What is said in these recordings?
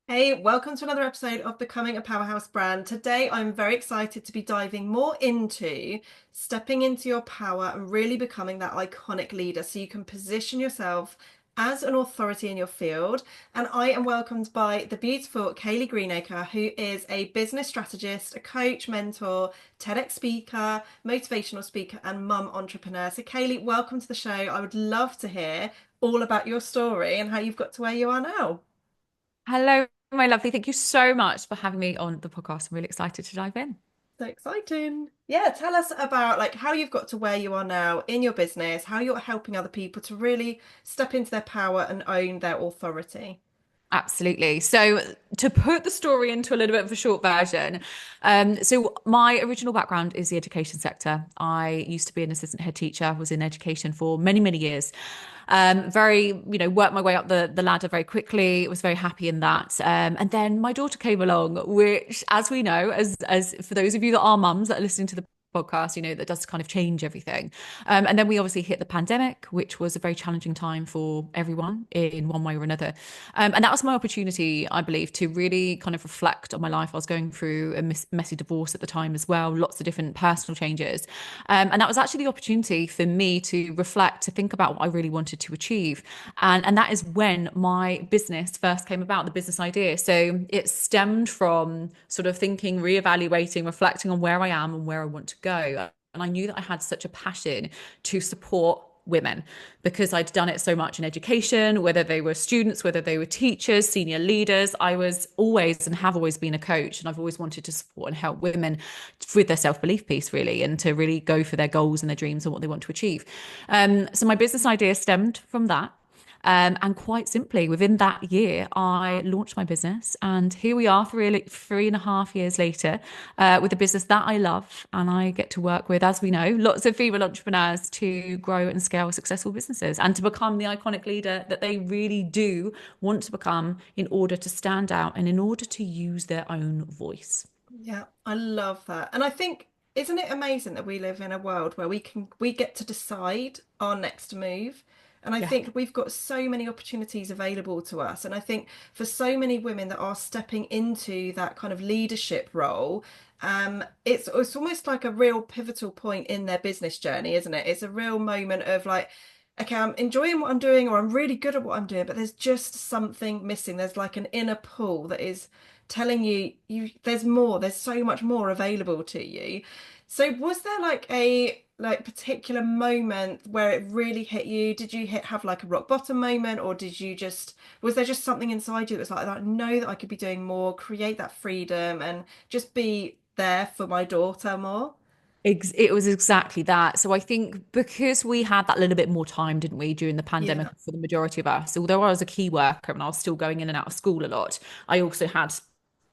Hey, welcome to another episode of Becoming a Powerhouse Brand. Today, I'm very excited to be diving more into stepping into your power and really becoming that iconic leader so you can position yourself as an authority in your field. And I am welcomed by the beautiful Kayleigh Greenacre, who is a business strategist, a coach, mentor, TEDx speaker, motivational speaker, and mum entrepreneur. So, Kayleigh, welcome to the show. I would love to hear all about your story and how you've got to where you are now. Hello, my lovely. Thank you so much for having me on the podcast. I'm really excited to dive in. So exciting. Yeah, tell us about like how you've got to where you are now in your business, how you're helping other people to really step into their power and own their authority. Absolutely. So, to put the story into a little bit of a short version, so my original background is the education sector. I used to be an assistant head teacher, was in education for many, many years. Worked my way up the ladder very quickly. Was very happy in that. And then my daughter came along, which, as we know, as for those of you that are mums that are listening to the podcast, that does kind of change everything. And then we obviously hit the pandemic, which was a very challenging time for everyone in one way or another. And that was my opportunity, I believe, to really kind of reflect on my life. I was going through a messy divorce at the time as well, lots of different personal changes. And that was actually the opportunity for me to reflect, to think about what I really wanted to achieve. And that is when my business first came about, the business idea. So it stemmed from sort of thinking, reevaluating, reflecting on where I am and where I want to go. And I knew that I had such a passion to support women because I'd done it so much in education, whether they were students, whether they were teachers, senior leaders. I was always and have always been a coach, and I've always wanted to support and help women with their self-belief piece, really, and to really go for their goals and their dreams and what they want to achieve. So my business idea stemmed from that. And quite simply, within that year, I launched my business. And here we are, 3.5 years later, with a business that I love. And I get to work with, as we know, lots of female entrepreneurs to grow and scale successful businesses and to become the iconic leader that they really do want to become in order to stand out and in order to use their own voice. Yeah, I love that. And I think, isn't it amazing that we live in a world where we get to decide our next move? And I Yeah. think we've got so many opportunities available to us. And I think for so many women that are stepping into that kind of leadership role, it's almost like a real pivotal point in their business journey, isn't it? It's a real moment of like, okay, I'm enjoying what I'm doing, or I'm really good at what I'm doing, but there's just something missing. There's like an inner pull that is telling you there's more, there's so much more available to you. So was there like a like particular moment where it really hit you? Did you have like a rock bottom moment, or did you just was there just something inside you that was like, I know that I could be doing more, create that freedom and just be there for my daughter more? It was exactly that. So I think because we had that little bit more time, didn't we, during the pandemic Yeah. for the majority of us, although I was a key worker and I was still going in and out of school a lot, I also had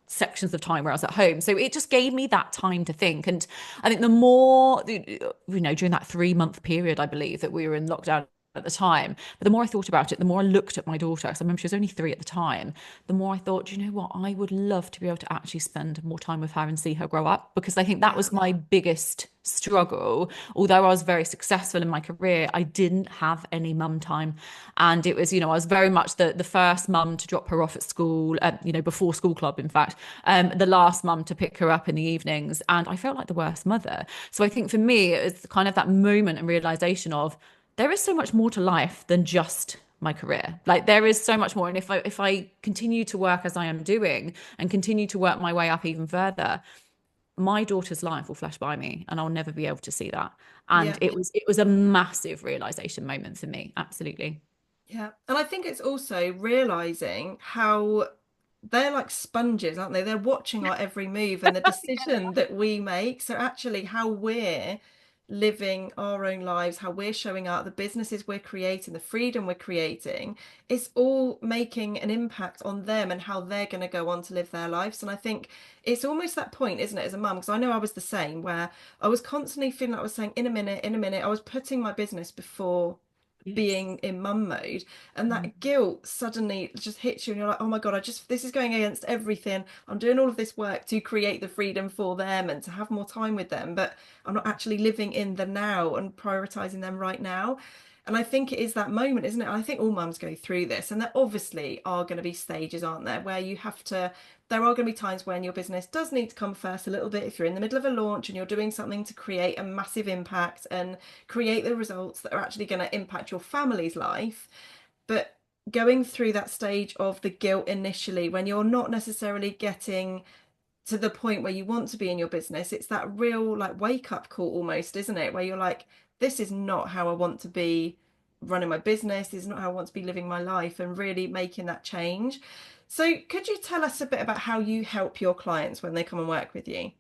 sections of time where I was at home. So it just gave me that time to think. And I think the more, during that 3 month period, I believe that we were in lockdown at the time, but the more I thought about it, the more I looked at my daughter, because I remember she was only 3 at the time, the more I thought, you know what, I would love to be able to actually spend more time with her and see her grow up, because I think that Yeah. was my biggest struggle. Although I was very successful in my career, I didn't have any mum time. And it was, I was very much the first mum to drop her off at school, before school club, in fact, the last mum to pick her up in the evenings. And I felt like the worst mother. So I think for me, it was kind of that moment and realization of there is so much more to life than just my career. Like there is so much more. And if I continue to work as I am doing and continue to work my way up even further, my daughter's life will flash by me and I'll never be able to see that. And Yeah. it was a massive realization moment for me. Absolutely. Yeah. And I think it's also realizing how they're like sponges, aren't they? They're watching our every move and the decision that we make. So actually how we're living our own lives, how we're showing up, the businesses we're creating, the freedom we're creating, it's all making an impact on them and how they're going to go on to live their lives. And I think it's almost that point, isn't it, as a mum? Because I know I was the same, where I was constantly feeling like I was saying, in a minute, I was putting my business before Yes. being in mum mode, and that guilt suddenly just hits you and you're like, oh my god, I just this is going against everything. I'm doing all of this work to create the freedom for them and to have more time with them, but I'm not actually living in the now and prioritizing them right now. And I think it is that moment, isn't it? I think all mums go through this, and there obviously are going to be stages, aren't there, where you have to, there are going to be times when your business does need to come first a little bit. If you're in the middle of a launch and you're doing something to create a massive impact and create the results that are actually going to impact your family's life. But going through that stage of the guilt initially, when you're not necessarily getting to the point where you want to be in your business, it's that real like wake up call almost, isn't it? Where you're like, this is not how I want to be running my business. This is not how I want to be living my life, and really making that change. So could you tell us a bit about how you help your clients when they come and work with you?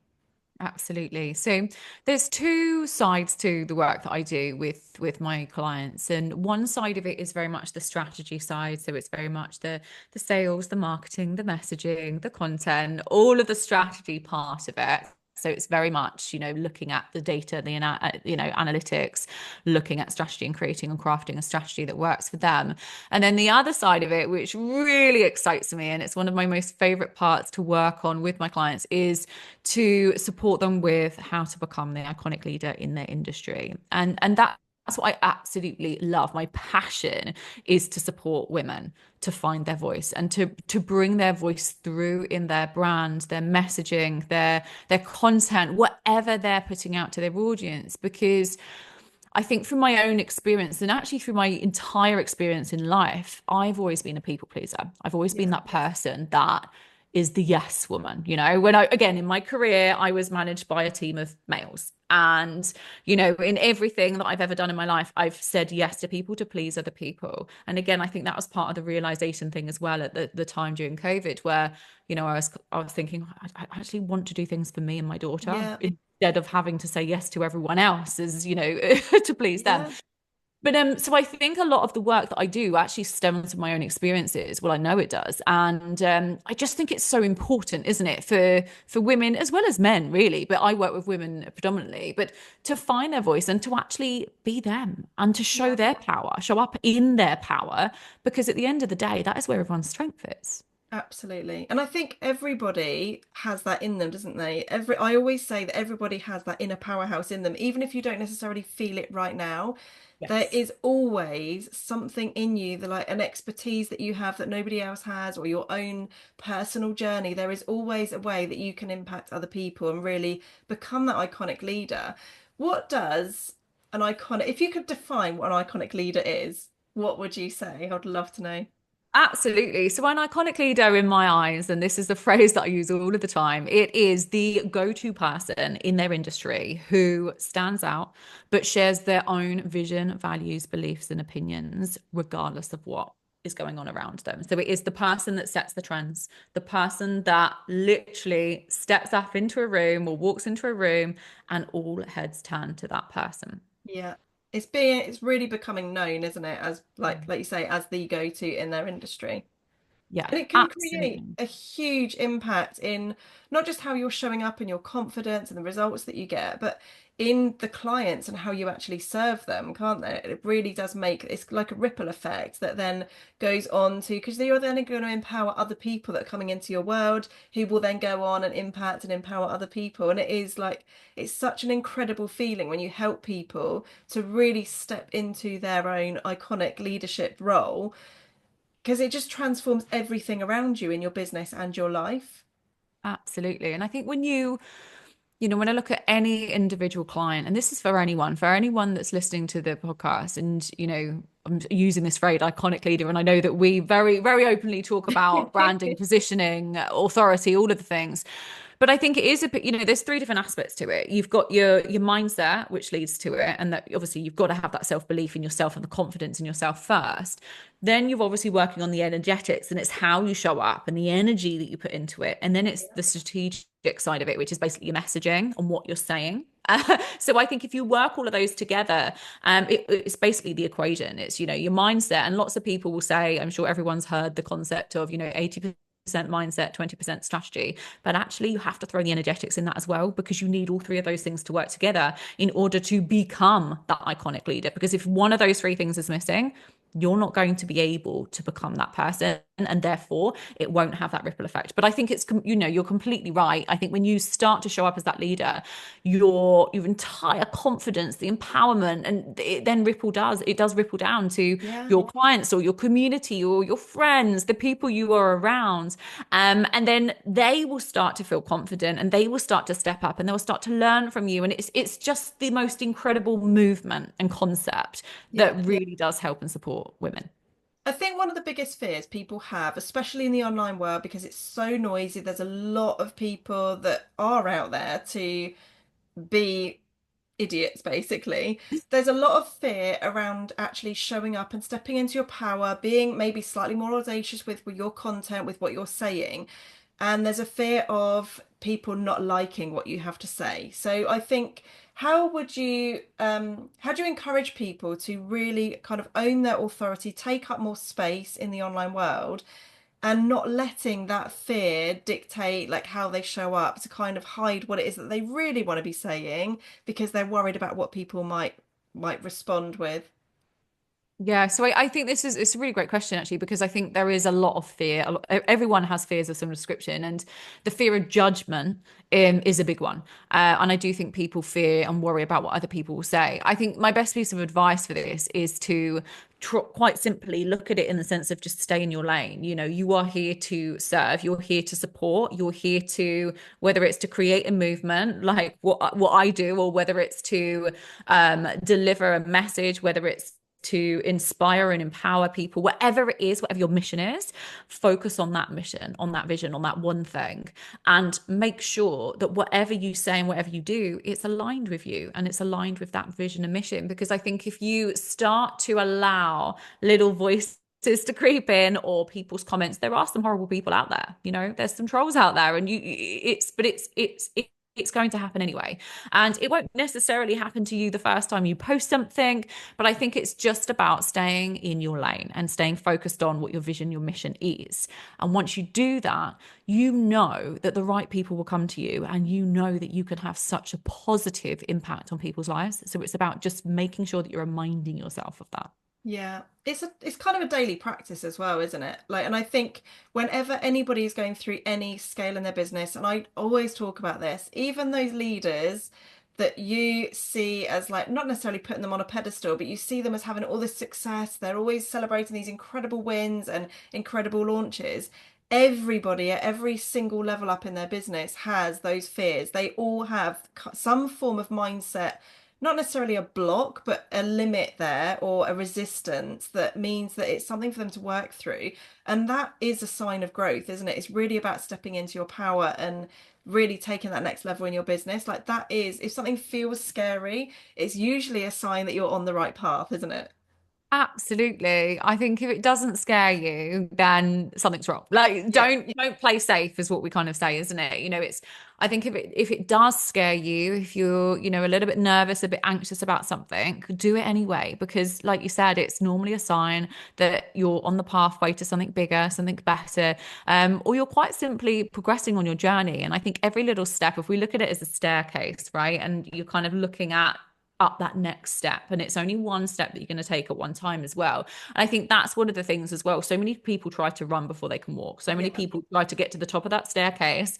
Absolutely. So there's two sides to the work that I do with my clients. And one side of it is very much the strategy side. So it's very much the sales, the marketing, the messaging, the content, all of the strategy part of it. So it's very much, looking at the data, the analytics, looking at strategy and creating and crafting a strategy that works for them. And then the other side of it, which really excites me, and it's one of my most favorite parts to work on with my clients, is to support them with how to become the iconic leader in their industry. And that's what I absolutely love. My passion is to support women to find their voice and to bring their voice through in their brand, their messaging, their content, whatever they're putting out to their audience. Because I think from my own experience, and actually through my entire experience in life, I've always been a people pleaser. I've always been Yeah. that person that is the yes woman. When again, in my career, I was managed by a team of males. And, in everything that I've ever done in my life, I've said yes to people to please other people. And again, I think that was part of the realization thing as well at the time during COVID, where, I was thinking, I actually want to do things for me and my daughter Yeah. instead of having to say yes to everyone else to please them. Yeah. But so I think a lot of the work that I do actually stems from my own experiences. Well, I know it does, and I just think it's so important, isn't it, for women as well as men, really. But I work with women predominantly, but to find their voice and to actually be them and to show Yeah. their power, show up in their power, because at the end of the day, that is where everyone's strength is. Absolutely. And I think everybody has that in them, doesn't they? I always say that everybody has that inner powerhouse in them, even if you don't necessarily feel it right now. There Yes. is always something in you that like an expertise that you have that nobody else has, or your own personal journey. There is always a way that you can impact other people and really become that iconic leader. What does an iconic, if you could define what an iconic leader is, what would you say? I'd love to know. Absolutely. So, an iconic leader in my eyes, and this is the phrase that I use all of the time, it is the go-to person in their industry who stands out but shares their own vision, values, beliefs, and opinions, regardless of what is going on around them. So, it is the person that sets the trends, the person that literally steps up into a room or walks into a room and all heads turn to that person. Yeah. It's really becoming known, isn't it, as like you say, as the go-to in their industry. Yeah, And it can create absolutely. a huge impact in not just how you're showing up and your confidence and the results that you get, but in the clients and how you actually serve them, can't they? It really does make it's like a ripple effect that then goes on to, because you're then going to empower other people that are coming into your world who will then go on and impact and empower other people. And it is like it's such an incredible feeling when you help people to really step into their own iconic leadership role, because it just transforms everything around you in your business and your life. Absolutely. And I think when I look at any individual client, and this is for anyone that's listening to the podcast, and, I'm using this phrase, iconic leader, and I know that we very, very openly talk about branding, positioning, authority, all of the things. But I think it is a bit, there's three different aspects to it. You've got your mindset, which leads to it. And that obviously you've got to have that self-belief in yourself and the confidence in yourself first. Then you're obviously working on the energetics, and it's how you show up and the energy that you put into it. And then it's the strategic side of it, which is basically your messaging and what you're saying. So I think if you work all of those together, it's basically the equation. It's, your mindset. And lots of people will say, I'm sure everyone's heard the concept of, 80% mindset, 20% strategy. But actually, you have to throw the energetics in that as well, because you need all three of those things to work together in order to become that iconic leader. Because if one of those three things is missing, you're not going to be able to become that person. and therefore it won't have that ripple effect. But I think it's, you're completely right. I think when you start to show up as that leader, your entire confidence, the empowerment, and it does ripple down to Yeah. your clients or your community or your friends, the people you are around. And then they will start to feel confident, and they will start to step up, and they'll start to learn from you. And it's just the most incredible movement and concept Yeah. that really does help and support women. I think one of the biggest fears people have, especially in the online world, because it's so noisy, there's a lot of people that are out there to be idiots, basically. There's a lot of fear around actually showing up and stepping into your power, being maybe slightly more audacious with your content, with what you're saying. And there's a fear of people not liking what you have to say. So I think, how do you encourage people to really kind of own their authority, take up more space in the online world, and not letting that fear dictate like how they show up, to kind of hide what it is that they really want to be saying because they're worried about what people might respond with. Yeah, so I think it's a really great question actually, because I think there is a lot of fear. Everyone has fears of some description, and the fear of judgment is a big one. And I do think people fear and worry about what other people will say. I think my best piece of advice for this is to quite simply look at it in the sense of just stay in your lane. You know, you are here to serve, you're here to support, you're here to, whether it's to create a movement like what I do, or whether it's to deliver a message, whether it's to inspire and empower people, whatever it is, whatever your mission is, focus on that mission, on that vision, on that one thing, and make sure that whatever you say and whatever you do, it's aligned with you and it's aligned with that vision and mission. Because I think if you start to allow little voices to creep in, or people's comments, there are some horrible people out there, there's some trolls out there, and it's going to happen anyway. And it won't necessarily happen to you the first time you post something, but I think it's just about staying in your lane and staying focused on what your vision, your mission is. And once you do that, you know that the right people will come to you, and you know that you can have such a positive impact on people's lives. So it's about just making sure that you're reminding yourself of that. Yeah, it's kind of a daily practice as well, isn't it? Like, and I think whenever anybody is going through any scale in their business, and I always talk about this, even those leaders that you see as like not necessarily putting them on a pedestal, but you see them as having all this success, they're always celebrating these incredible wins and incredible launches. Everybody at every single level up in their business has those fears. They all have some form of mindset, not necessarily a block, but a limit there, or a resistance that means that it's something for them to work through. And that is a sign of growth, isn't it? It's really about stepping into your power and really taking that next level in your business. Like, that is, if something feels scary, it's usually a sign that you're on the right path, isn't it? Absolutely. I think if it doesn't scare you, then something's wrong. Like Yeah. don't play safe is what we kind of say, isn't it? It's I think if it does scare you, if you're, a little bit nervous, a bit anxious about something, do it anyway, because like you said, it's normally a sign that you're on the pathway to something bigger, something better, or you're quite simply progressing on your journey. And I think every little step, if we look at it as a staircase, right? And you're kind of looking at up that next step, and it's only one step that you're going to take at one time as well. And I think that's one of the things as well. So many people try to run before they can walk. So many Yeah. people try to get to the top of that staircase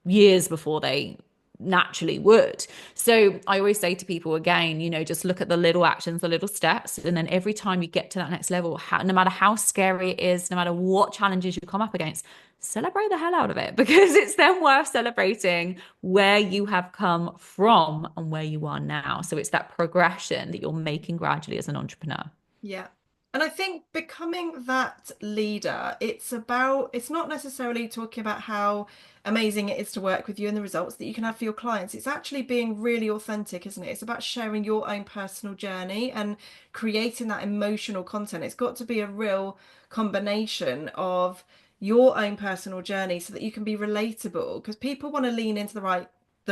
years before they naturally would. So I always say to people again, just look at the little actions, the little steps, and then every time you get to that next level, no matter how scary it is, no matter what challenges you come up against, celebrate the hell out of it, because it's then worth celebrating where you have come from and where you are now. So it's that progression that you're making gradually as an entrepreneur. Yeah. And I think becoming that leader, it's not necessarily talking about how amazing it is to work with you and the results that you can have for your clients. It's actually being really authentic, isn't it? It's about sharing your own personal journey and creating that emotional content. It's got to be a real combination of your own personal journey so that you can be relatable, because people want to lean into the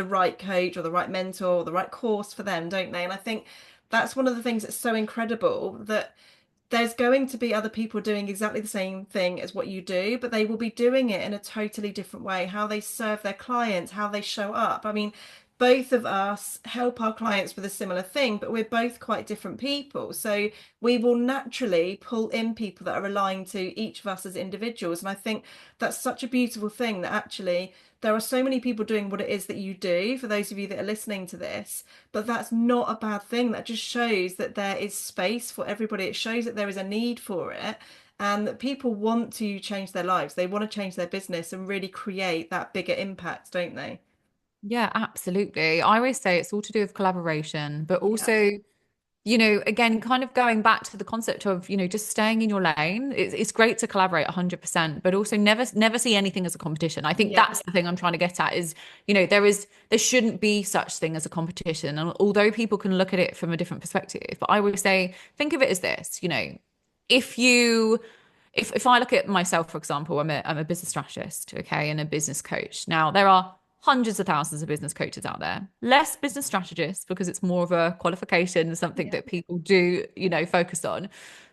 right coach or the right mentor or the right course for them, don't they? And I think that's one of the things that's so incredible, that there's going to be other people doing exactly the same thing as what you do, but they will be doing it in a totally different way, how they serve their clients, how they show up. I mean, both of us help our clients with a similar thing, but we're both quite different people. So we will naturally pull in people that are aligned to each of us as individuals. And I think that's such a beautiful thing, that actually there are so many people doing what it is that you do, for those of you that are listening to this, but that's not a bad thing. That just shows that there is space for everybody. It shows that there is a need for it, and that people want to change their lives. They want to change their business and really create that bigger impact, don't they? Yeah, absolutely. I always say it's all to do with collaboration, but Yeah. also, again, kind of going back to the concept of, just staying in your lane. It's great to collaborate 100%, but also never see anything as a competition. I think Yeah. that's the thing I'm trying to get at is, there shouldn't be such thing as a competition. And although people can look at it from a different perspective, but I would say, think of it as this, if you if I look at myself, for example, I'm a business strategist, okay, and a business coach. Now, there are hundreds of thousands of business coaches out there. Less business strategists because it's more of a qualification, something Yeah. that people do, focus on.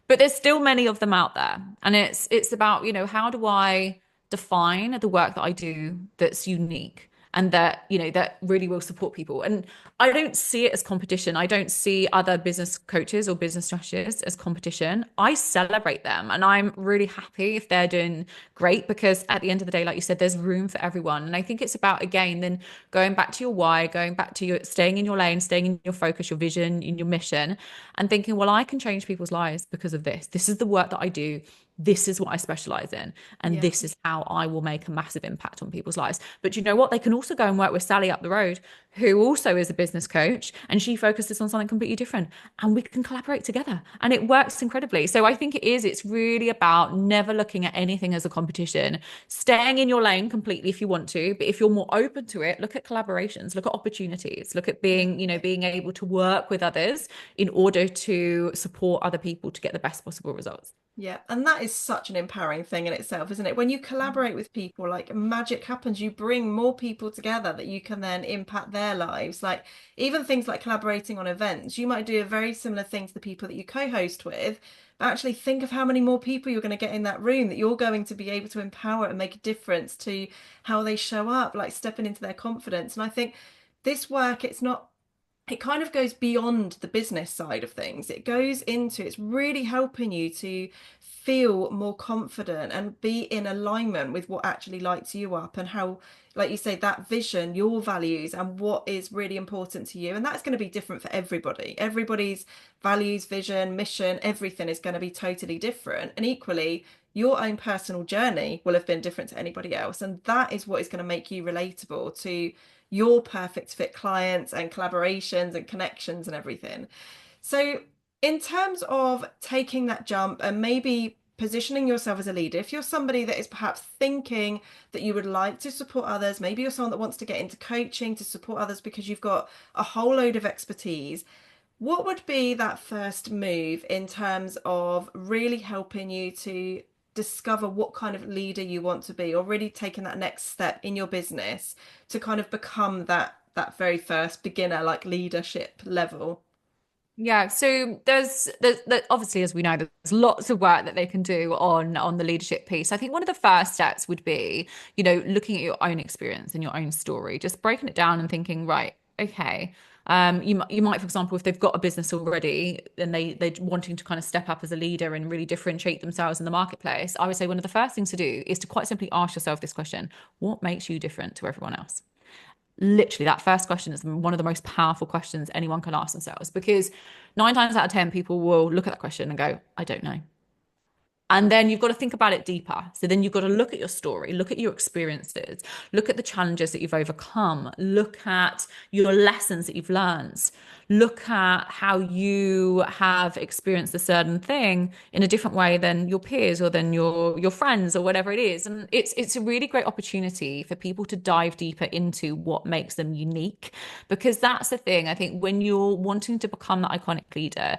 But there's still many of them out there. And it's about, how do I define the work that I do that's unique and that, that really will support people. And I don't see it as competition. I don't see other business coaches or business strategists as competition. I celebrate them and I'm really happy if they're doing great because at the end of the day, like you said, there's room for everyone. And I think it's about, again, then going back to your why, going back to your staying in your lane, staying in your focus, your vision, in your mission, and thinking, well, I can change people's lives because of this. This is the work that I do. This is what I specialize in. And Yeah. this is how I will make a massive impact on people's lives. But you know what? They can also go and work with Sally up the road, who also is a business coach, and she focuses on something completely different. And we can collaborate together. And it works incredibly. So I think it's really about never looking at anything as a competition, staying in your lane completely if you want to. But if you're more open to it, look at collaborations, look at opportunities, look at Yeah. being able to work with others in order to support other people to get the best possible results. Yeah, and that is such an empowering thing in itself, isn't it? When you collaborate with people, like magic happens, you bring more people together that you can then impact their lives. Like even things like collaborating on events, you might do a very similar thing to the people that you co-host with, but actually think of how many more people you're going to get in that room that you're going to be able to empower and make a difference to how they show up, like stepping into their confidence. And I think this work, it kind of goes beyond the business side of things. It goes into, it's really helping you to feel more confident and be in alignment with what actually lights you up and how, like you say, that vision, your values, and what is really important to you. And that's going to be different for everybody. Everybody's values, vision, mission, everything is going to be totally different. And equally, your own personal journey will have been different to anybody else. And that is what is going to make you relatable to your perfect fit clients and collaborations and connections and everything. So, in terms of taking that jump and maybe positioning yourself as a leader, if you're somebody that is perhaps thinking that you would like to support others, maybe you're someone that wants to get into coaching to support others because you've got a whole load of expertise, what would be that first move in terms of really helping you to discover what kind of leader you want to be, or really taking that next step in your business to kind of become that very first beginner like leadership level? Yeah, so there's obviously, as we know, there's lots of work that they can do on the leadership piece. I think one of the first steps would be, looking at your own experience and your own story, just breaking it down and thinking, right, okay. You might, for example, if they've got a business already and they're wanting to kind of step up as a leader and really differentiate themselves in the marketplace, I would say one of the first things to do is to quite simply ask yourself this question: what makes you different to everyone else? Literally, that first question is one of the most powerful questions anyone can ask themselves, because 9 times out of 10 people will look at that question and go, I don't know. And then you've got to think about it deeper. So then you've got to look at your story, look at your experiences, look at the challenges that you've overcome, look at your lessons that you've learned, look at how you have experienced a certain thing in a different way than your peers or than your friends or whatever it is. And it's a really great opportunity for people to dive deeper into what makes them unique, because that's the thing. I think when you're wanting to become that iconic leader,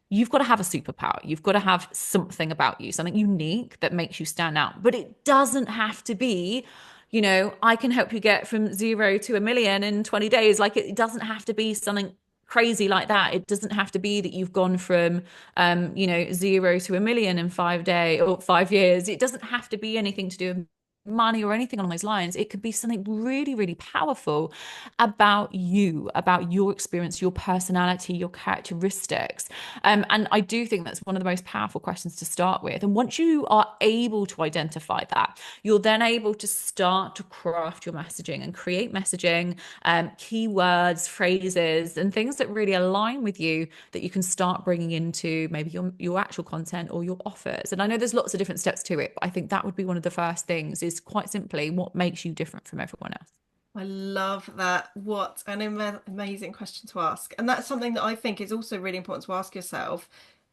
you've got to have a superpower. You've got to have something about you, something unique that makes you stand out. But it doesn't have to be, I can help you get from 0 to 1 million in 20 days. Like, it doesn't have to be something crazy like that. It doesn't have to be that you've gone from, 0 to 1 million in 5 days or 5 years. It doesn't have to be anything to do with money or anything along those lines. It could be something really, really powerful about you, about your experience, your personality, your characteristics. And I do think that's one of the most powerful questions to start with. And once you are able to identify that, you're then able to start to craft your messaging and create messaging, keywords, phrases, and things that really align with you that you can start bringing into maybe your actual content or your offers. And I know there's lots of different steps to it, but I think that would be one of the first things is quite simply what makes you different from everyone else. I love that. What an amazing question to ask. And that's something that I think is also really important to ask yourself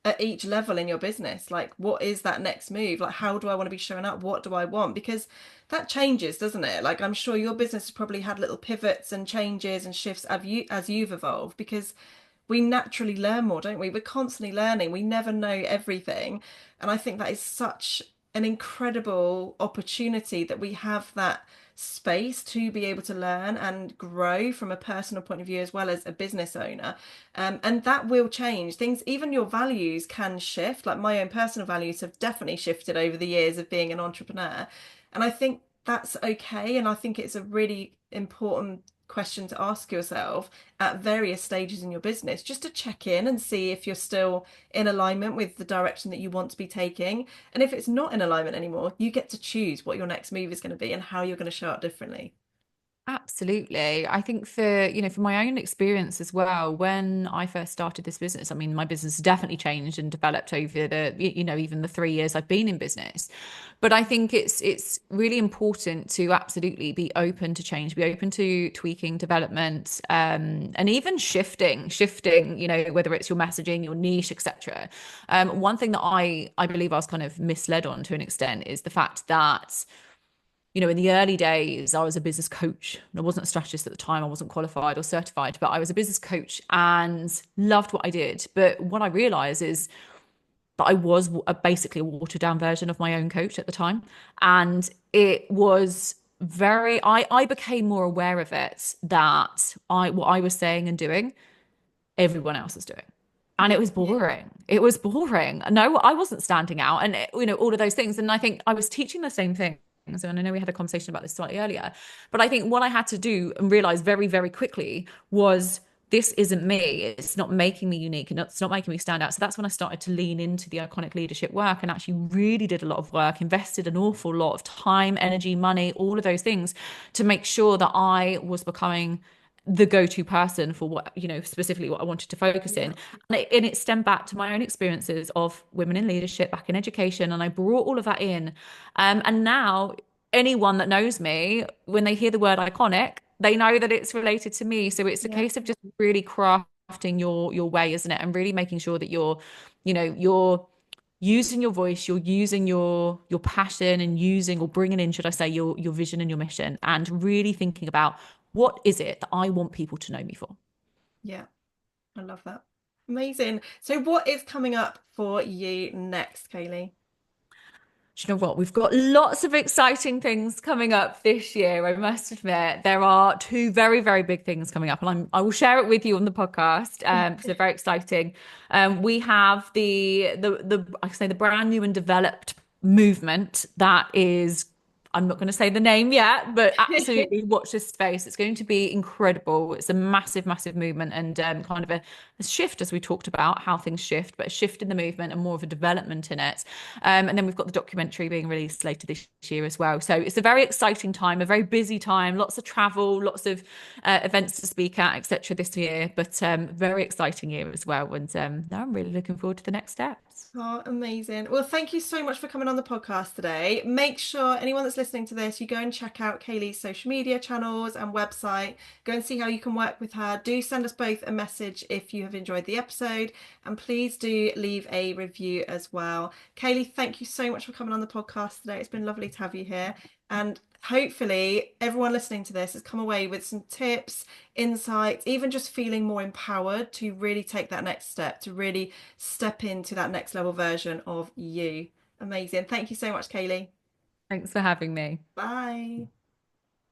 at each level in your business. Like, what is that next move? Like, how do I want to be showing up? What do I want? Because that changes, doesn't it? Like, I'm sure your business has probably had little pivots and changes and shifts as you've evolved, because we naturally learn more, don't we? We're constantly learning. We never know everything. And I think that is such an incredible opportunity that we have that space to be able to learn and grow from a personal point of view as well as a business owner. And that will change things. Even your values can shift. Like my own personal values have definitely shifted over the years of being an entrepreneur. And I think that's okay. And I think it's a really important question to ask yourself at various stages in your business, just to check in and see if you're still in alignment with the direction that you want to be taking. And if it's not in alignment anymore, you get to choose what your next move is going to be and how you're going to show up differently. Absolutely. I think for my own experience as well, when I first started this business, I mean, my business has definitely changed and developed over even the 3 years I've been in business. But I think it's really important to absolutely be open to change, be open to tweaking, development, and even shifting, whether it's your messaging, your niche, etc. One thing that I believe I was kind of misled on to an extent is the fact that in the early days, I was a business coach. I wasn't a strategist at the time. I wasn't qualified or certified, but I was a business coach and loved what I did. But what I realized is that I was basically a watered down version of my own coach at the time. And it was I became more aware of it that what I was saying and doing, everyone else was doing. And it Yeah. was boring. It was boring. No, I wasn't standing out and, all of those things. And I think I was teaching the same thing. And I know we had a conversation about this slightly earlier, but I think what I had to do and realize very, very quickly was this isn't me. It's not making me unique and it's not making me stand out. So that's when I started to lean into the iconic leadership work and actually really did a lot of work, invested an awful lot of time, energy, money, all of those things to make sure that I was becoming the go-to person for what, specifically what I wanted to focus Yeah. in. And it stemmed back to my own experiences of women in leadership back in education. And I brought all of that in. And now anyone that knows me, when they hear the word iconic, they know that it's related to me. So it's a Yeah. case of just really crafting your way, isn't it? And really making sure that you're using your voice, you're using your passion and using or bringing in, should I say, your vision and your mission, and really thinking about what is it that I want people to know me for. Yeah. I love that. Amazing. So what is coming up for you next, Kayleigh? Do you know what? We've got lots of exciting things coming up this year. I must admit, there are two very, very big things coming up, and I will share it with you on the podcast because they're very exciting. We have I say the brand new and developed movement that is. I'm not going to say the name yet, but absolutely watch this space. It's going to be incredible. It's a massive, massive movement and kind of a shift, as we talked about, how things shift, but a shift in the movement and more of a development in it. And then we've got the documentary being released later this year as well. So it's a very exciting time, a very busy time, lots of travel, lots of events to speak at, etc. this year, but very exciting year as well. And I'm really looking forward to the next steps. Oh, amazing. Well, thank you so much for coming on the podcast today. Make sure anyone that's listening to this, you go and check out Kayleigh's social media channels and website. Go and see how you can work with her. Do send us both a message if you have enjoyed the episode. And please do leave a review as well. Kayleigh, thank you so much for coming on the podcast today. It's been lovely to have you here. And hopefully everyone listening to this has come away with some tips, insights, even just feeling more empowered to really take that next step, to really step into that next level version of you. Amazing. Thank you so much, Kayleigh. Thanks for having me. Bye.